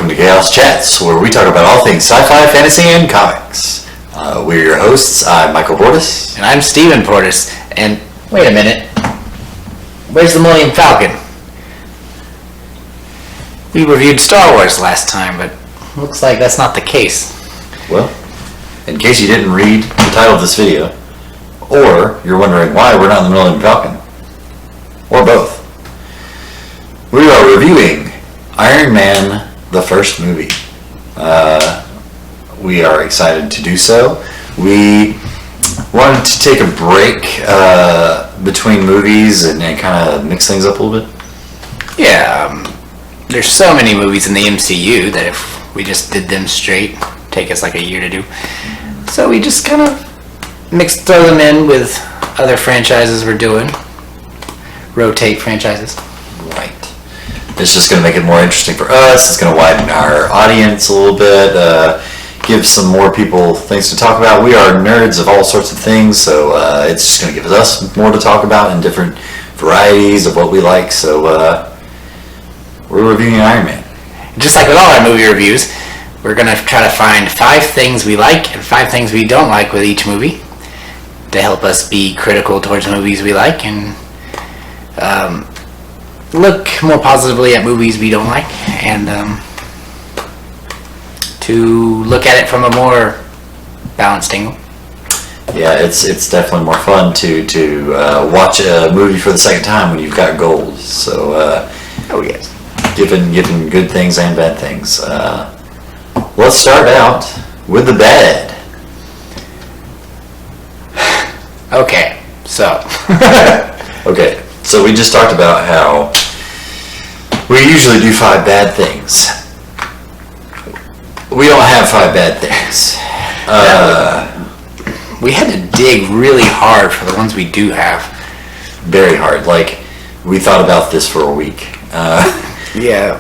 welcome to ChaosChats, where we talk about all things sci-fi, fantasy, and comics. We're your hosts. I'm Michael Portis. And I'm Steven Portis. And wait a minute. Where's the Millennium Falcon? We reviewed Star Wars last time, but looks like that's not the case. Well, in case you didn't read the title of this video, or you're wondering why we're not in the Millennium Falcon, or both, we are reviewing Iron Man, the first movie. We are excited to do so. We wanted to take a break between movies and kind of mix things up a little bit. Yeah, there's so many movies in the MCU that if we just did them straight, take us like a year to do. So we just kind of throw them in with other franchises we're doing. Rotate franchises. Right. It's just going to make it more interesting for us. It's going to widen our audience a little bit, give some more people things to talk about. We are nerds of all sorts of things, so it's just going to give us more to talk about in different varieties of what we like. So we're reviewing Iron Man. Just like with all our movie reviews, we're going to try to find 5 things we like and 5 things we don't like with each movie to help us be critical towards movies we like and look more positively at movies we don't like, and to look at it from a more balanced angle. Yeah, it's definitely more fun to watch a movie for the second time when you've got goals. So Oh yes. Given good things and bad things. Let's start out with the bad. Okay, so Okay, so we just talked about how we usually do 5 bad things. We don't have 5 bad things. we had to dig really hard for the ones we do have. Very hard. Like, we thought about this for a week. Yeah.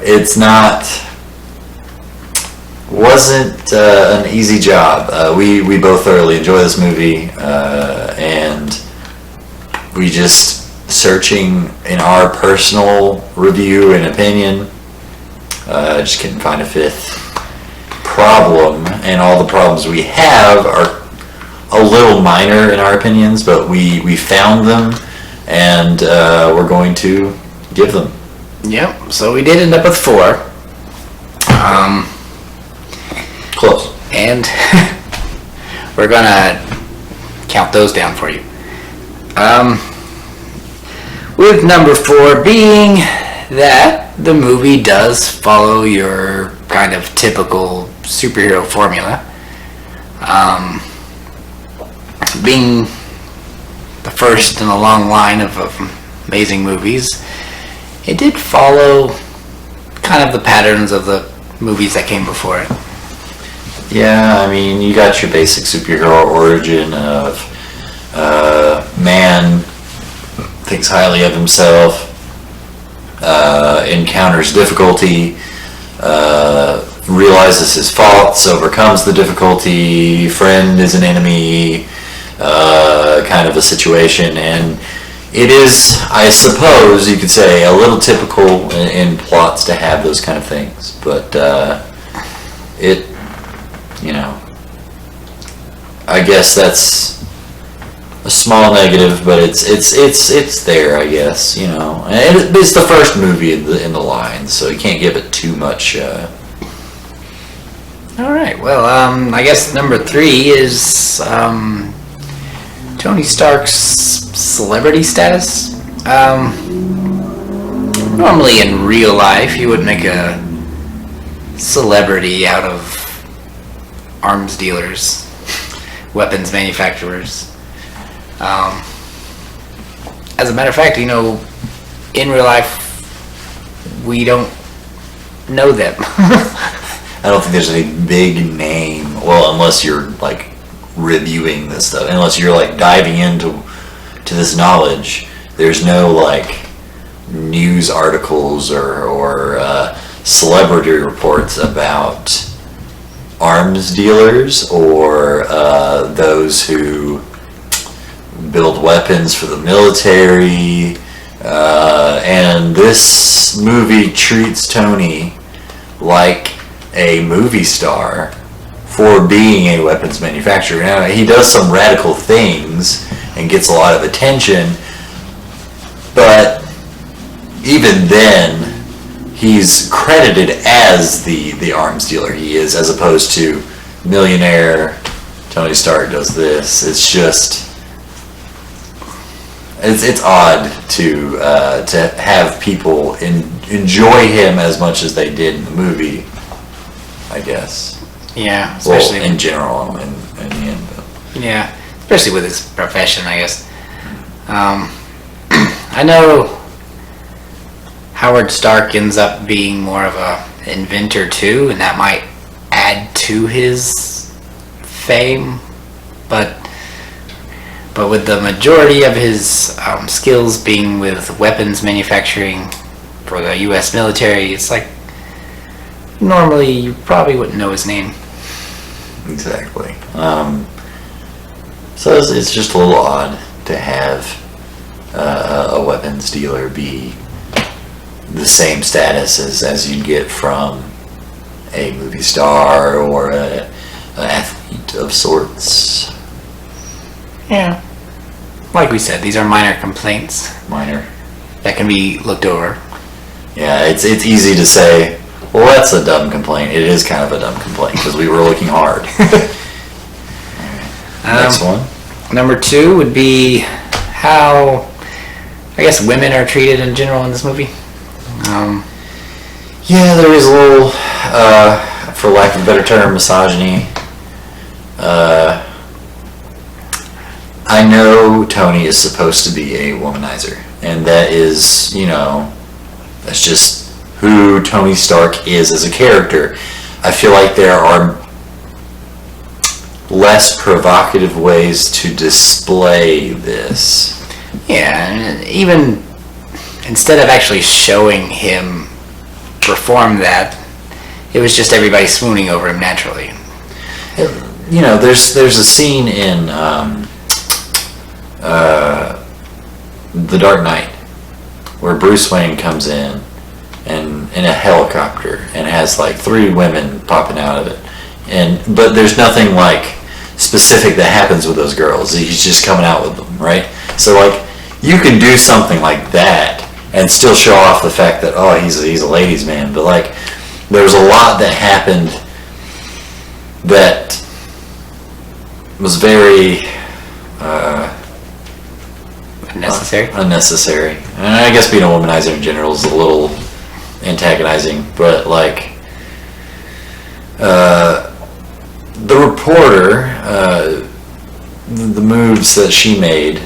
Wasn't an easy job. We both thoroughly enjoy this movie, and we just searching in our personal review and opinion, just couldn't find a 5th problem, and all the problems we have are a little minor in our opinions, but we found them, and we're going to give them. Yep, so we did end up with 4. Close. And we're gonna count those down for you. With number 4 being that the movie does follow your kind of typical superhero formula. Being the first in a long line of amazing movies, it did follow kind of the patterns of the movies that came before it. Yeah, I mean, you got your basic superhero origin of man thinks highly of himself, encounters difficulty, realizes his faults, overcomes the difficulty, friend is an enemy, kind of a situation, and it is, I suppose you could say, a little typical in plots to have those kind of things, but it, you know, I guess that's a small negative, but it's there, I guess, you know. And it's the first movie in the line, so you can't give it too much. All right. Well, I guess number 3 is Tony Stark's celebrity status. Normally in real life, you would make a celebrity out of arms dealers, weapons manufacturers. As a matter of fact, you know, in real life, we don't know them. I don't think there's any big name, well, unless you're like reviewing this stuff, unless you're like diving into this knowledge. There's no like news articles or celebrity reports about arms dealers or those who build weapons for the military, and this movie treats Tony like a movie star for being a weapons manufacturer. Now, he does some radical things and gets a lot of attention, but even then, he's credited as the arms dealer he is, as opposed to millionaire Tony Stark does this. It's just, it's odd to have people enjoy him as much as they did in the movie, I guess. Yeah, especially in general, in the end. But. Yeah, especially with his profession, I guess. I know Howard Stark ends up being more of a inventor too, and that might add to his fame. But with the majority of his skills being with weapons manufacturing for the U.S. military, it's like normally you probably wouldn't know his name. Exactly. So it's just a little odd to have a weapons dealer be the same status as you'd get from a movie star or an athlete of sorts. Yeah. Like we said, these are minor complaints. Minor. That can be looked over. Yeah, it's easy to say, well, that's a dumb complaint. It is kind of a dumb complaint because we were looking hard. Next one. Number 2 would be how, I guess, women are treated in general in this movie. Yeah, there is a little, for lack of a better term, misogyny. I know Tony is supposed to be a womanizer, and that is, that's just who Tony Stark is as a character. I feel like there are less provocative ways to display this. Yeah, and even instead of actually showing him perform that, it was just everybody swooning over him naturally. There's a scene in The Dark Knight where Bruce Wayne comes in a helicopter and has like 3 women popping out of it, but there's nothing like specific that happens with those girls. He's just coming out with them, right? So like you can do something like that and still show off the fact that he's a ladies' man, but like there's a lot that happened that was very unnecessary. And I guess being a womanizer in general is a little antagonizing, but like the reporter, the moves that she made,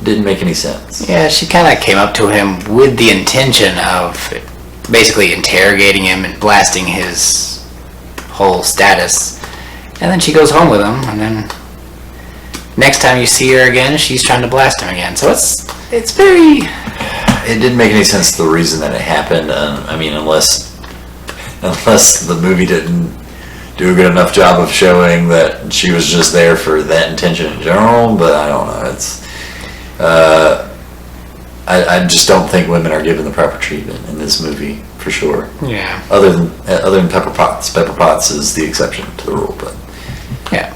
didn't make any sense. Yeah, she kind of came up to him with the intention of basically interrogating him and blasting his whole status, and then she goes home with him, and then next time you see her again, she's trying to blast him again. So it's very... It didn't make any sense the reason that it happened. I mean, unless the movie didn't do a good enough job of showing that she was just there for that intention in general. But I don't know. It's I just don't think women are given the proper treatment in this movie for sure. Yeah. Other than Pepper Potts. Pepper Potts is the exception to the rule, but yeah.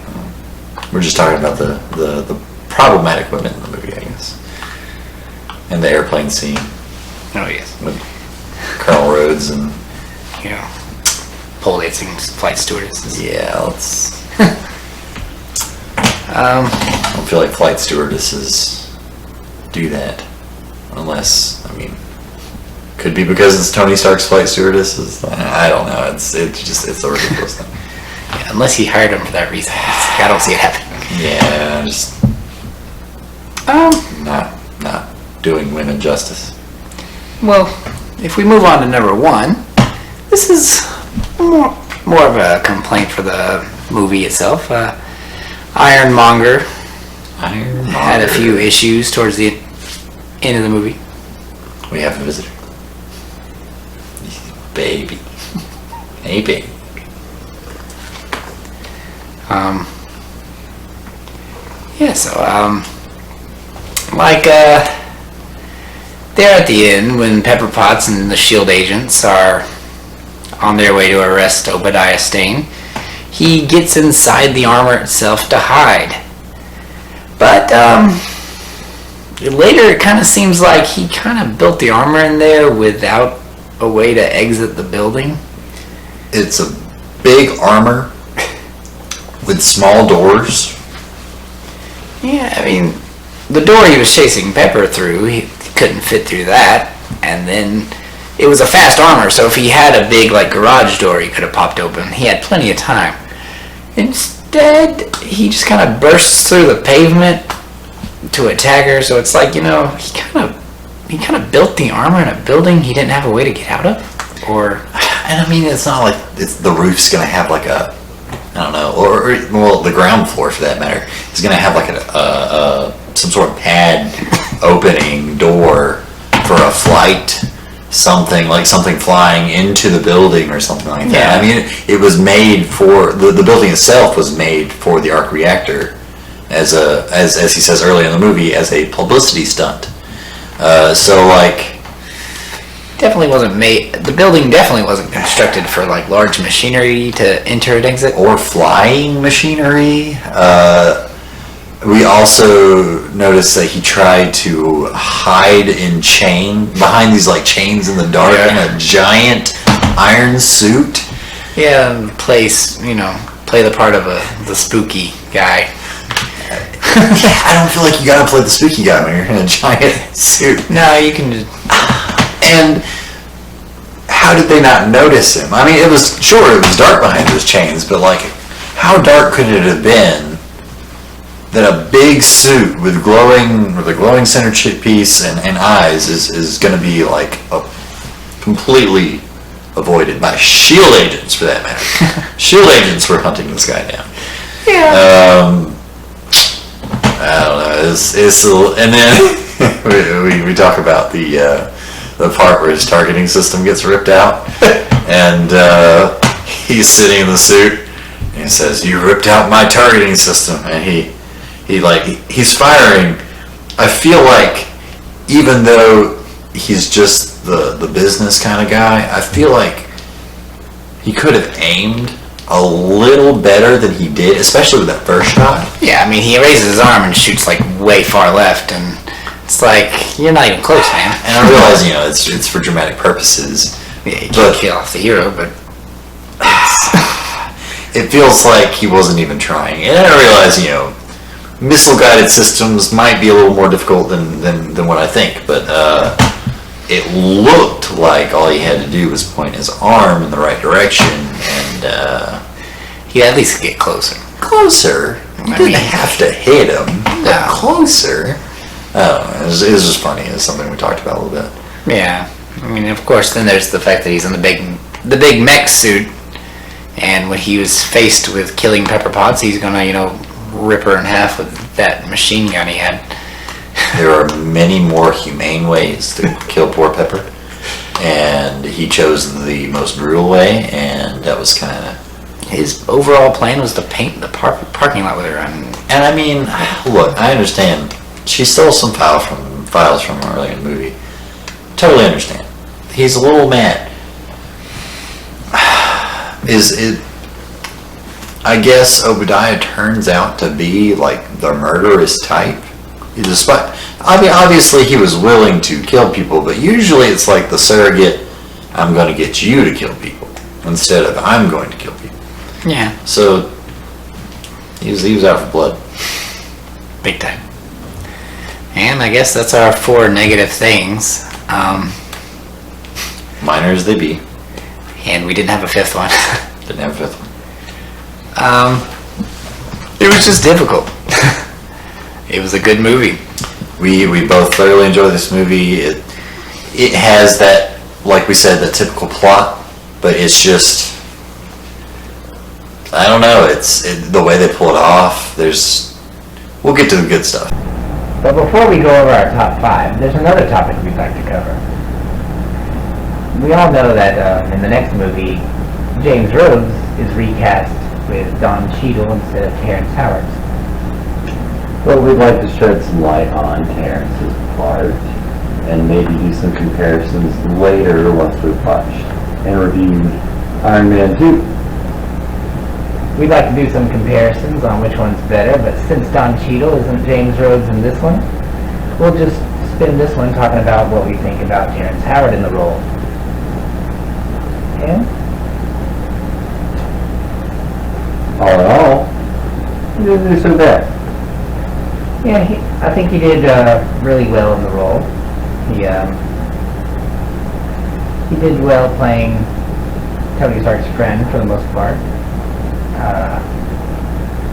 We're just talking about the problematic women in the movie, I guess. And the airplane scene. Oh, yes. With Colonel Rhodes and... Yeah. Pole dancing flight stewardesses. Yeah, let's... I don't feel like flight stewardesses do that. Unless, could be because it's Tony Stark's flight stewardesses. I don't know. It's a ridiculous thing. Yeah, unless he hired him for that reason. I don't see it happening. Yeah, just not doing women justice. Well, if we move on to number 1, this is more of a complaint for the movie itself. Ironmonger had a few issues towards the end of the movie. We have a visitor. Baby. Hey, baby. There at the end, when Pepper Potts and the S.H.I.E.L.D. agents are on their way to arrest Obadiah Stane, he gets inside the armor itself to hide. But later it kind of seems like he kind of built the armor in there without a way to exit the building. It's a big armor with small doors. Yeah, I mean, the door he was chasing Pepper through, he couldn't fit through that. And then it was a fast armor, so if he had a big like garage door he could have popped open. He had plenty of time. Instead, he just kind of bursts through the pavement to attack her. So it's like, he kind of built the armor in a building he didn't have a way to get out of. And I mean, it's not like the roof's gonna have like a, I don't know, or well, the ground floor for that matter is gonna have like some sort of pad opening door for a flight, something flying into the building or something like that. Yeah. I mean, it was made for the building itself was made for the arc reactor as he says earlier in the movie, as a publicity stunt. So like, definitely wasn't made. The building definitely wasn't constructed for like large machinery to enter and exit. Or flying machinery. We also noticed that he tried to hide behind these like chains in the dark in a giant iron suit. Yeah, play the part of the spooky guy. I don't feel like you gotta play the spooky guy when you're in a giant suit. No, you can just... And how did they not notice him? I mean, it was dark behind those chains, but like, how dark could it have been that a big suit with a glowing center piece and eyes is going to be like completely avoided by SHIELD agents, for that matter. SHIELD agents were hunting this guy down. Yeah. I don't know. And then we talk about the part where his targeting system gets ripped out, and he's sitting in the suit, and he says, "You ripped out my targeting system," and he's firing. I feel like even though he's just the business kind of guy, I feel like he could have aimed a little better than he did, especially with that first shot. Yeah, I mean, he raises his arm and shoots like way far left, and it's like, you're not even close, man. And I realize, it's for dramatic purposes. Yeah, you can't kill off the hero, but it feels like he wasn't even trying. And I realize, missile-guided systems might be a little more difficult than what I think, but it looked like all he had to do was point his arm in the right direction, and he at least get closer. Closer? You didn't have to hit him, but closer. I don't know, it was just funny. It's something we talked about a little bit. Yeah, I mean, of course, then there's the fact that he's in the big mech suit, and when he was faced with killing Pepper Potts, he's gonna, rip her in half with that machine gun he had. There are many more humane ways to kill poor Pepper, and he chose the most brutal way, and that was kind of... His overall plan was to paint the parking lot with her. And I mean, look, I understand. She stole some files from earlier in the movie. Totally understand. He's a little mad. I guess Obadiah turns out to be like the murderous type. Obviously he was willing to kill people, but usually it's like the surrogate, I'm going to get you to kill people, instead of I'm going to kill people. Yeah. So he was out for blood. Big time. And I guess that's our 4 negative things. Minor as they be. And we didn't have a 5th one. Didn't have a 5th one. It was just difficult. It was a good movie. We both thoroughly enjoyed this movie. It has that, like we said, that typical plot, but it's just, I don't know, the way they pull it off. We'll get to the good stuff. But before we go over our top 5, there's another topic we'd like to cover. We all know that in the next movie, James Rhodes is recast with Don Cheadle instead of Terrence Howard. Well, we'd like to shed some light on Terrence's part and maybe do some comparisons later once we've watched and reviewed Iron Man 2. We'd like to do some comparisons on which one's better, but since Don Cheadle isn't James Rhodes in this one, we'll just spend this one talking about what we think about Terrence Howard in the role. Yeah? All in all, he didn't do so bad. Yeah, I think he did really well in the role. He did well playing Tony Stark's friend for the most part.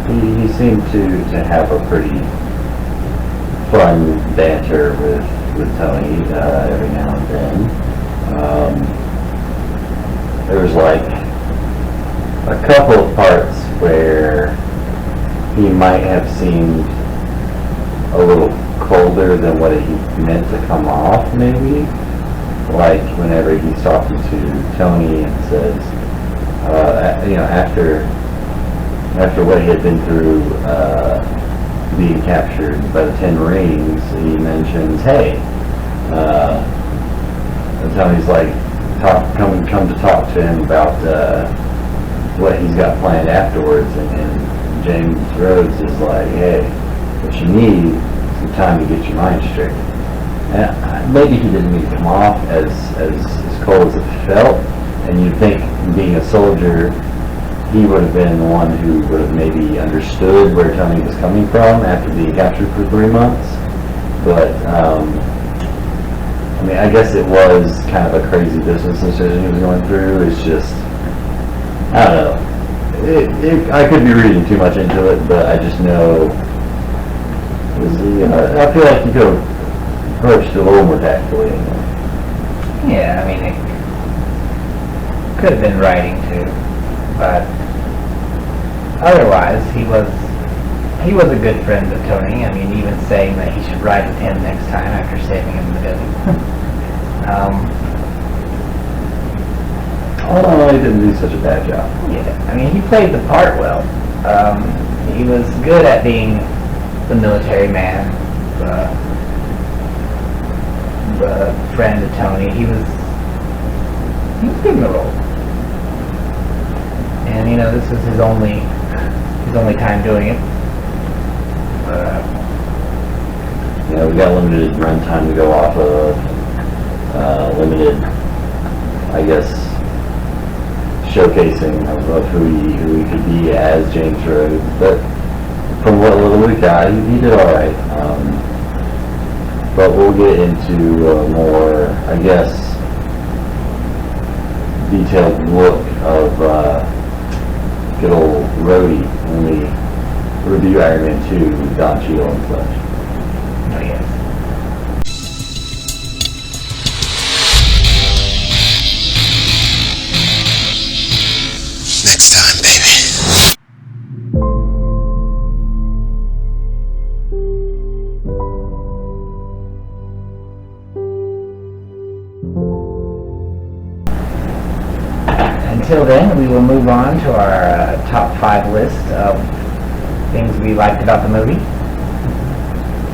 He seemed to have a pretty fun banter with Tony every now and then. There was like a couple of parts where he might have seemed a little colder than what he meant to come off, maybe. Like whenever he's talking to Tony and says, after what he had been through being captured by the Ten Rings, he mentions, hey, and Tony's like, come to talk to him about what he's got planned afterwards, and James Rhodes is like, hey, what you need is some time to get your mind straight. And maybe he didn't mean to come off as cold as it felt, and you'd think, being a soldier, he would have been the one who would have maybe understood where Tony was coming from after being captured for 3 months. But, I guess it was kind of a crazy business decision he was going through. It's just, I don't know. I could be reading too much into it, but I just know, I feel like he could have approached it a little more tactfully. Yeah, it could have been writing too, but otherwise he was a good friend of Tony. Even saying that he should ride with him next time after saving him in the desert. Although he didn't do such a bad job. Yeah, he played the part well. He was good at being the military man, the friend of Tony. He was good in the role. And this is his only time doing it. We got limited runtime to go off of, limited, I guess, showcasing of who he could be as James Rhodes. But from what little we got, he did all right. But we'll get into a more, I guess, detailed look of good old Rhodey when we review Iron Man 2 with Don Cheadle and such. Oh, yes. Next time, baby. Until then, we will move on to our top 5 list of things we liked about the movie.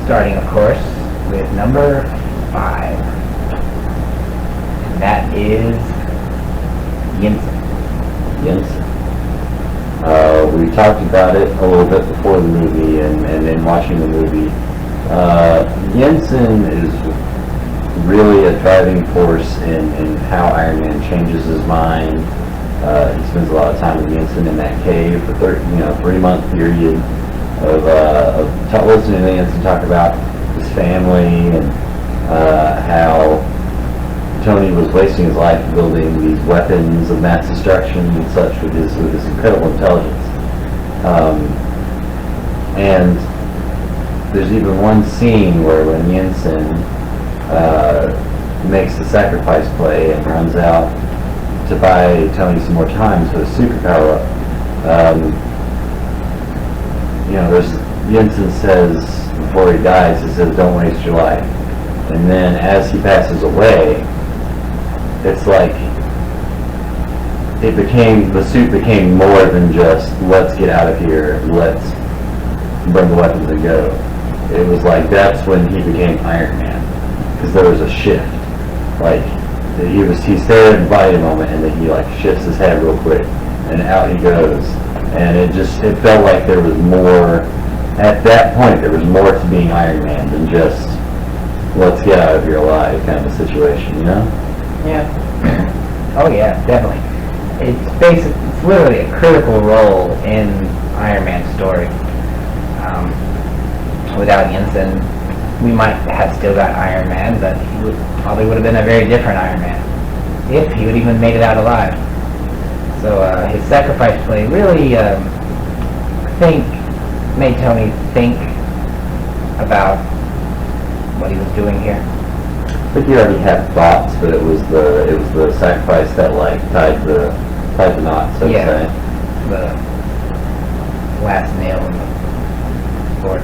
Starting, of course, with number 5. And that is Yinsen. We talked about it a little bit before the movie and in watching the movie. Yinsen is really a driving force in how Iron Man changes his mind. He spends a lot of time with Yinsen in that cave for 3-month period of listening to Yinsen talk about his family and how Tony was wasting his life building these weapons of mass destruction and such with his incredible intelligence. And there's even one scene where when Yinsen makes the sacrifice play and runs out to buy Tony some more time so his superpower up. Yinsen says before he dies, he says, "Don't waste your life." And then as he passes away, it's like the suit became more than just let's get out of here, let's bring the weapons and go. It was like that's when he became Iron Man, because there was a shift. Like he stared at the body a moment, and then he like shifts his head real quick, and out he goes. And it felt like there was more, at that point, there was more to being Iron Man than just, let's get out of here alive kind of a situation, you know? Yeah. Oh yeah, definitely. It's literally a critical role in Iron Man's story. Without Yinsen, we might have still got Iron Man, but he probably would have been a very different Iron Man, if he would even made it out alive. So his sacrifice play really, I think, made Tony think about what he was doing here. I think he already had thoughts, but it was the sacrifice that like tied the knot, so to say. The last nail in the board.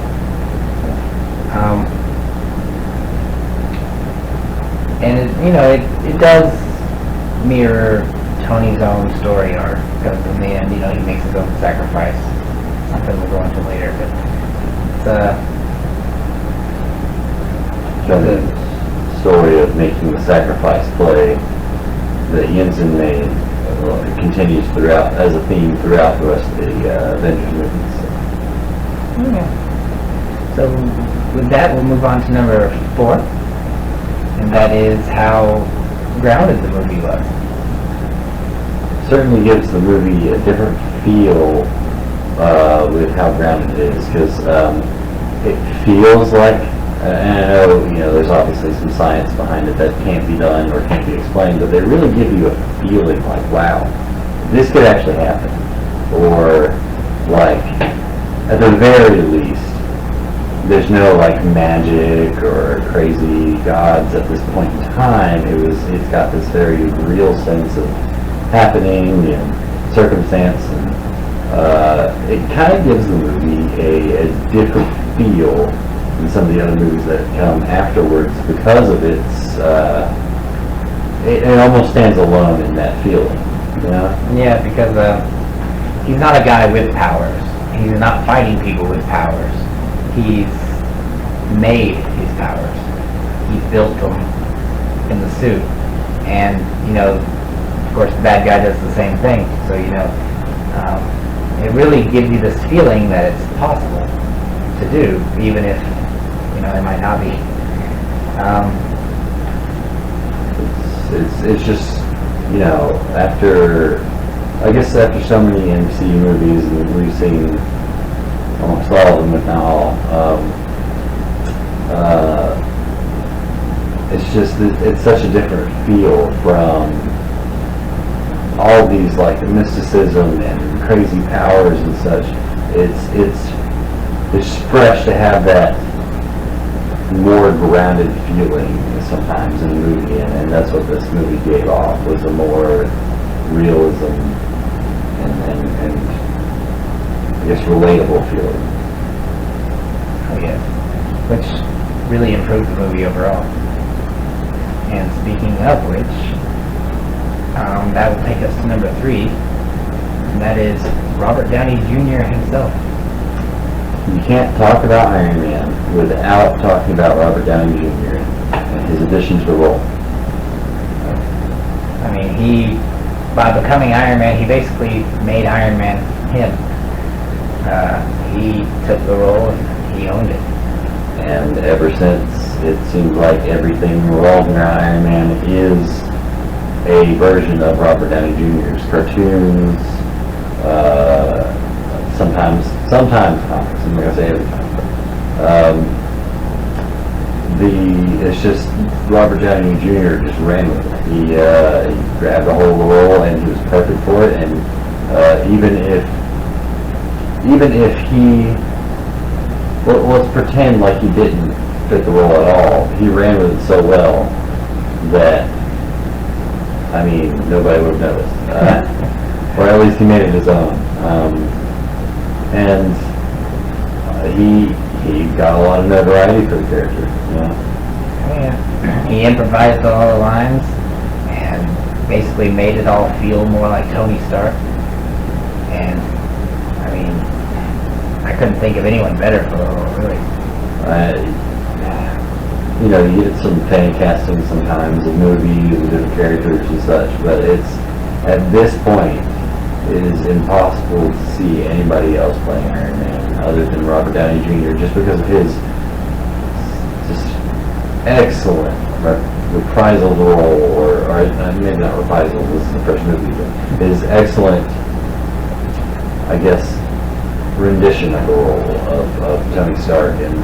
And it does mirror Tony's own story arc, because in the end, he makes his own sacrifice. Something we'll go into later, but it's Tony's story of making the sacrifice play that Yinsen made continues throughout as a theme throughout the rest of the Avengers movies. Yeah. So with that, we'll move on to number 4, and that is how grounded the movie was. Certainly gives the movie a different feel with how grounded it is, because it feels like, and I know there's obviously some science behind it that can't be done or can't be explained, but they really give you a feeling like, wow, this could actually happen, or like at the very least, there's no like magic or crazy gods at this point in time. It's got this very real sense of happening and circumstance, and it kind of gives the movie a different feel than some of the other movies that come afterwards because of its it almost stands alone in that feeling, you know? Yeah, because he's not a guy with powers. He's not fighting people with powers. He's made his powers. He built them in the suit, and of course the bad guy does the same thing. So it really gives you this feeling that it's possible to do, even if it might not be. It's just after so many MCU movies, and we've seen almost all of them, if not all. It's such a different feel from all these like mysticism and crazy powers and such. It's fresh to have that more grounded feeling sometimes in a movie, and that's what this movie gave off, was a more realism and I guess relatable feeling. Oh yeah, which really improved the movie overall. And speaking of which, that will take us to number 3, and that is Robert Downey Jr. himself. You can't talk about Iron Man without talking about Robert Downey Jr. and his addition to the role. I mean, by becoming Iron Man, he basically made Iron Man him. He took the role and he owned it. And ever since, it seems like everything revolving around Iron Man is a version of Robert Downey Jr.'s cartoons, sometimes comics. I'm not gonna say every time. It's just Robert Downey Jr. just ran with it. He grabbed a hold of the role and he was perfect for it. And even if he, let's pretend like he didn't fit the role at all, he ran with it so well that nobody would have noticed, or at least he made it his own. And he got a lot of notoriety for the character. Yeah. He improvised all the lines and basically made it all feel more like Tony Stark. And I couldn't think of anyone better for the role, really. you know, you get some fan casting sometimes in movies and different characters and such, but it's, at this point, it is impossible to see anybody else playing Iron Man other than Robert Downey Jr. just because of his just excellent reprisal role, or maybe not reprisal, this is the first movie, but his excellent, I guess, rendition of the role of Tony Stark, and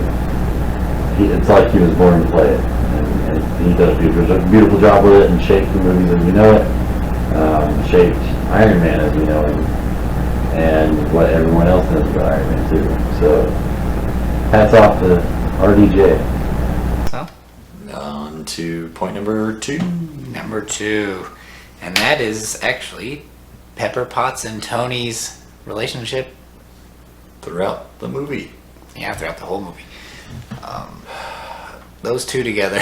it's like he was born to play it, and he does a beautiful job with it, and shaped the movies as we know it, shaped Iron Man as we know him, and what everyone else knows about Iron Man too. So, hats off to RDJ. So, On to point number 2. number 2, and that is actually Pepper Potts and Tony's relationship. Throughout the movie. Yeah, throughout the whole movie. Those two together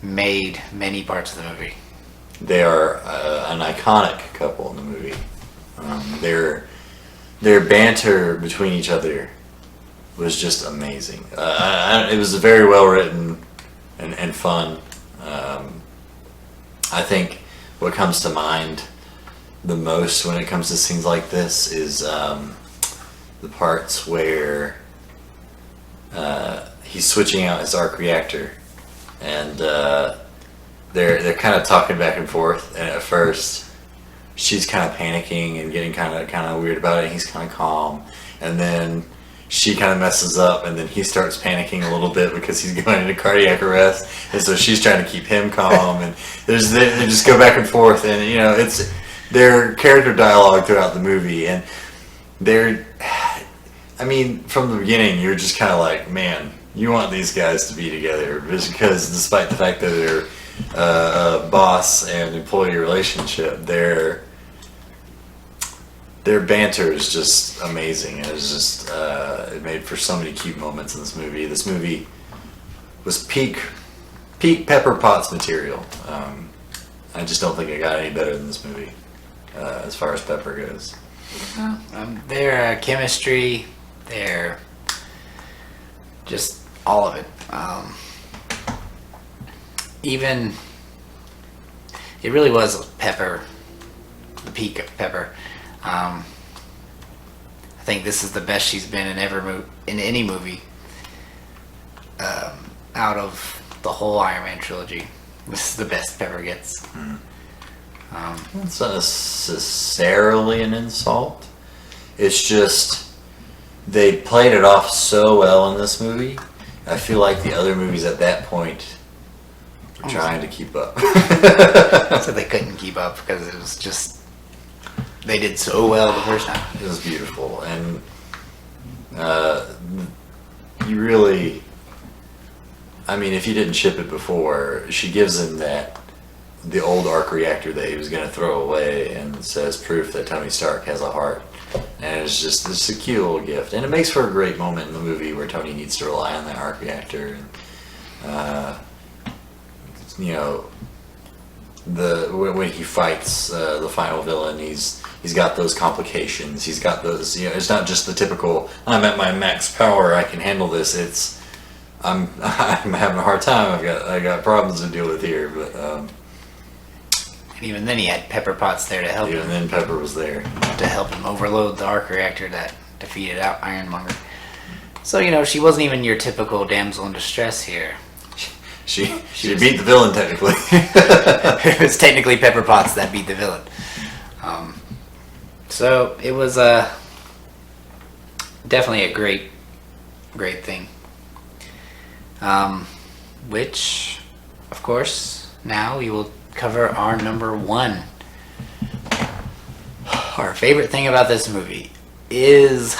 made many parts of the movie. They are an iconic couple in the movie. Their banter between each other was just amazing. It was very well written and fun. I think what comes to mind the most when it comes to scenes like this is the parts where he's switching out his arc reactor, and they're kind of talking back and forth. And at first, she's kind of panicking and getting kind of weird about it. And he's kind of calm, and then she kind of messes up, and then he starts panicking a little bit because he's going into cardiac arrest, and so she's trying to keep him calm. And they just go back and forth, and you know, it's their character dialogue throughout the movie, and I mean, from the beginning, you're just kind of like, man, you want these guys to be together, just because despite the fact that they're a boss and employee relationship, their banter is just amazing. It was just it made for so many cute moments in this movie. This movie was peak Pepper Potts material. I just don't think it got any better than this movie as far as Pepper goes. Their chemistry, their just all of it. Even it really was Pepper, the peak of Pepper. I think this is the best she's been in any movie out of the whole Iron Man trilogy. This is the best Pepper gets. It's not necessarily an insult. It's just they played it off so well in this movie. I feel like the other movies at that point were trying to keep up. So they couldn't keep up because it was just they did so well the first time. It was beautiful, and you really, I mean, if you didn't ship it before, she gives him the old arc reactor that he was going to throw away, and says proof that Tony Stark has a heart. And it's a cute little gift, and it makes for a great moment in the movie where Tony needs to rely on that arc reactor. And you know, when he fights the final villain, he's got those complications. He's got those. You know, it's not just the typical "I'm at my max power, I can handle this." It's I'm having a hard time. I got problems to deal with here, but. And even then, he had Pepper Potts there to help him. Even then, Pepper was there to help him overload the arc reactor that defeated out Ironmonger. So, you know, she wasn't even your typical damsel in distress here. She beat the villain, technically. It was technically Pepper Potts that beat the villain. So, it was definitely a great thing. Which, of course, now we will cover our number 1. Our favorite thing about this movie is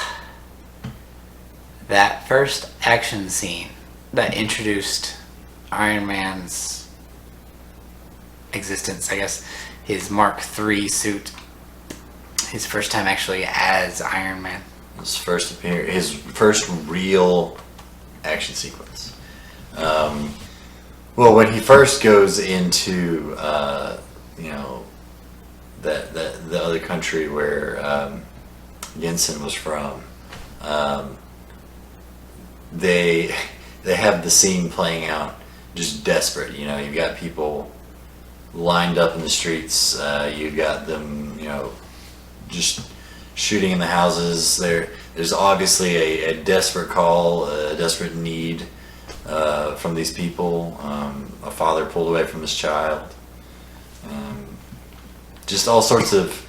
that first action scene that introduced Iron Man's existence, I guess, his Mark III suit, his first time actually as Iron Man. His first real action sequence. Well, when he first goes into, you know, the other country where Jensen was from, they have the scene playing out, just desperate. You know, you've got people lined up in the streets. You've got them, you know, just shooting in the houses. There's obviously a desperate call, a desperate need from these people. A father pulled away from his child. Just all sorts of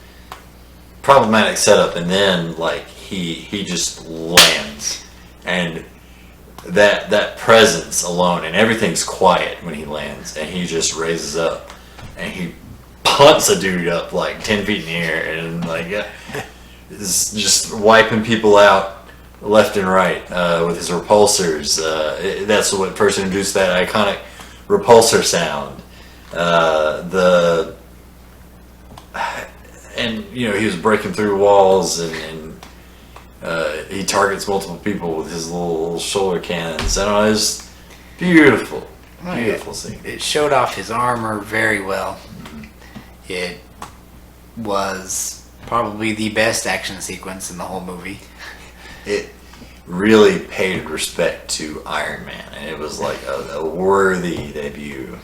problematic setup, and then like he just lands, and that presence alone, and everything's quiet when he lands, and he just raises up and he punts a dude up like 10 feet in the air, and like is just wiping people out left and right with his repulsors. That's what first introduced that iconic repulsor sound. And you know, he was breaking through walls, and he targets multiple people with his little shoulder cannons. I don't know, it's beautiful, beautiful scene. It showed off his armor very well. It was probably the best action sequence in the whole movie. It really paid respect to Iron Man, and it was like a worthy debut.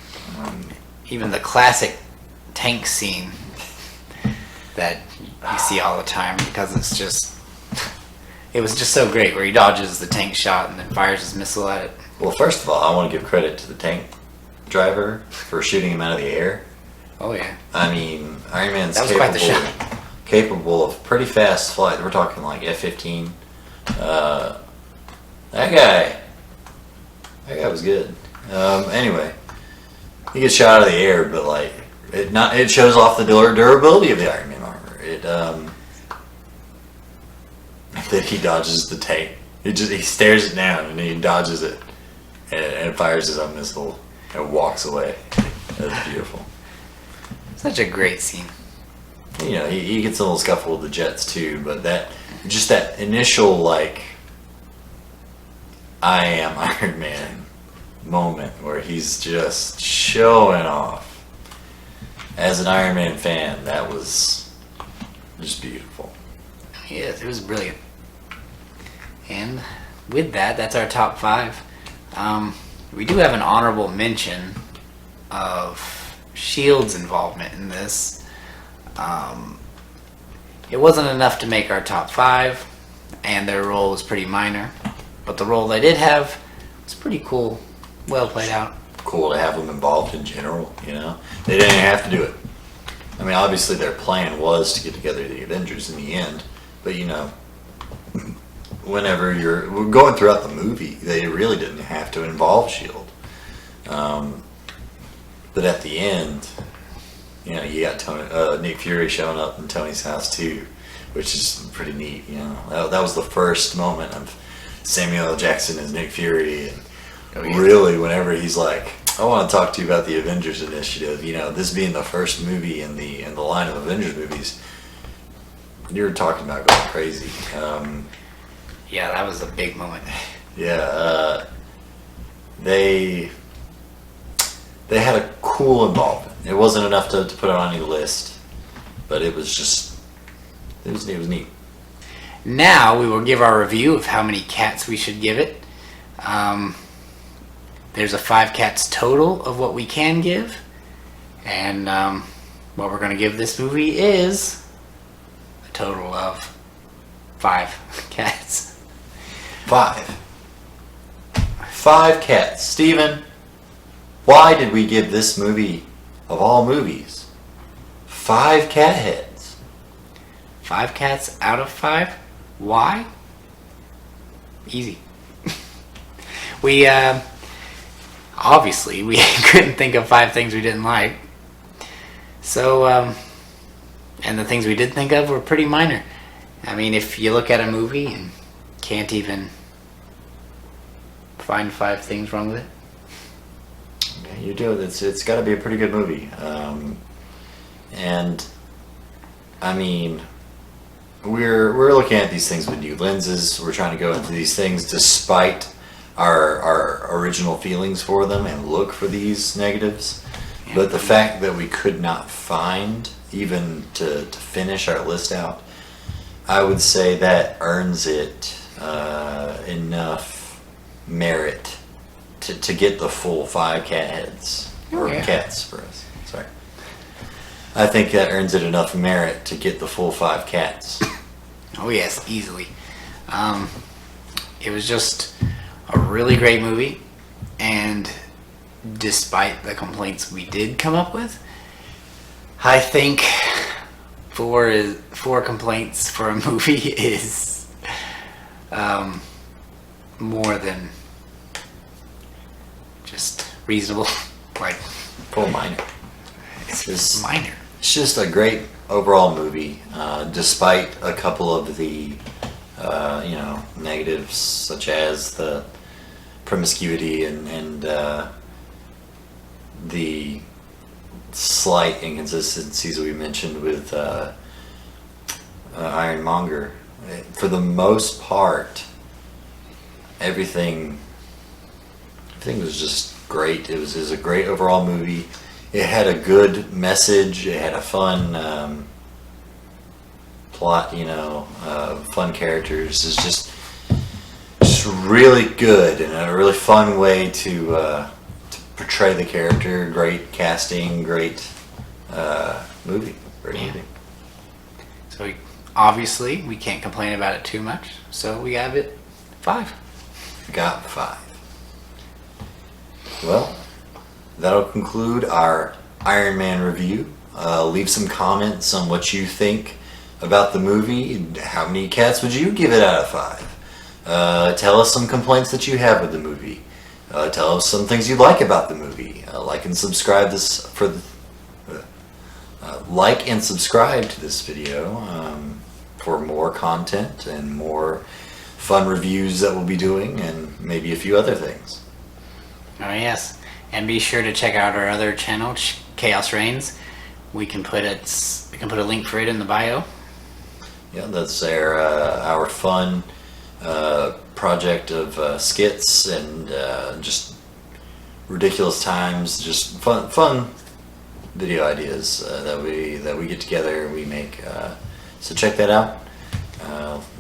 Even the classic tank scene that you see all the time, because it was just so great, where he dodges the tank shot and then fires his missile at it. Well, first of all, I want to give credit to the tank driver for shooting him out of the air. Oh yeah. I mean, Iron Man's That was quite the shot. Capable of pretty fast flight. We're talking like F-15. That guy was good. Anyway, he gets shot out of the air, but like it shows off the durability of the Iron Man armor. That he dodges the tank. He stares it down and he dodges it and fires his own missile and walks away. That's beautiful. Such a great scene. You know, he gets a little scuffle with the jets too, but that initial like I am Iron Man moment where he's just showing off. As an Iron Man fan, that was just beautiful. Yes, it was brilliant. And with that, that's our top 5. We do have an honorable mention of S.H.I.E.L.D.'s involvement in this. It wasn't enough to make our top 5, and their role was pretty minor. But the role they did have was pretty cool, well played out. Cool to have them involved in general, you know? They didn't have to do it. I mean, obviously their plan was to get together the Avengers in the end, but you know, whenever you're going throughout the movie, they really didn't have to involve S.H.I.E.L.D. But at the end, you know, you got Nick Fury showing up in Tony's house too, which is pretty neat, you know? That was the first moment of Samuel L. Jackson as Nick Fury, and really, whenever he's like, I want to talk to you about the Avengers Initiative, you know, this being the first movie in the line of Avengers movies, you're talking about going crazy. Yeah, that was a big moment. Yeah, they had a cool involvement. It wasn't enough to put it on any list, but it was neat. Now we will give our review of how many cats we should give it. There's a 5 cats total of what we can give, and what we're going to give this movie is a total of 5 cats. 5 cats. Steven, why did we give this movie, of all movies, 5 cat heads? 5 cats out of 5? Why? Easy. We obviously we couldn't think of 5 things we didn't like. So and the things we did think of were pretty minor. I mean, if you look at a movie and can't even find 5 things wrong with it, Yeah, you do. It's got to be a pretty good movie. And I mean, we're looking at these things with new lenses. We're trying to go into these things despite our original feelings for them and look for these negatives. Yeah. But the fact that we could not find even to finish our list out, I would say that earns it enough merit to get the full 5 cat heads or yeah. cats for us. Sorry, I think that earns it enough merit to get the full 5 cats. Oh yes, easily. It was just a really great movie, and despite the complaints we did come up with, I think 4 complaints for a movie is more than just reasonable. Like, Full minor. it's minor. It's just a great overall movie, despite a couple of the negatives, such as the promiscuity and the slight inconsistencies we mentioned with Ironmonger. For the most part, everything was just great. It was a great overall movie. It had a good message. It had a fun plot, fun characters. It's just really good and a really fun way to portray the character. Great casting, great movie. Great movie. So obviously we can't complain about it too much. So we have it 5. Got 5. Well, that'll conclude our Iron Man review. Leave some comments on what you think about the movie. How many cats would you give it out of 5? Tell us some complaints that you have with the movie. Tell us some things you like about the movie. Like and subscribe to this video for more content and more fun reviews that we'll be doing, and maybe a few other things. Oh yes, and be sure to check out our other channel, Chaos Reigns. We can put a link for it in the bio. Yeah, that's our fun project of skits and just ridiculous times, just fun video ideas that we get together and we make. So check that out.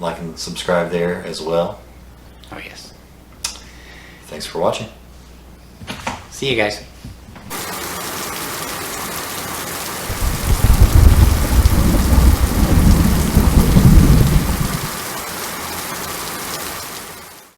Like and subscribe there as well. Oh yes. Thanks for watching. See you guys.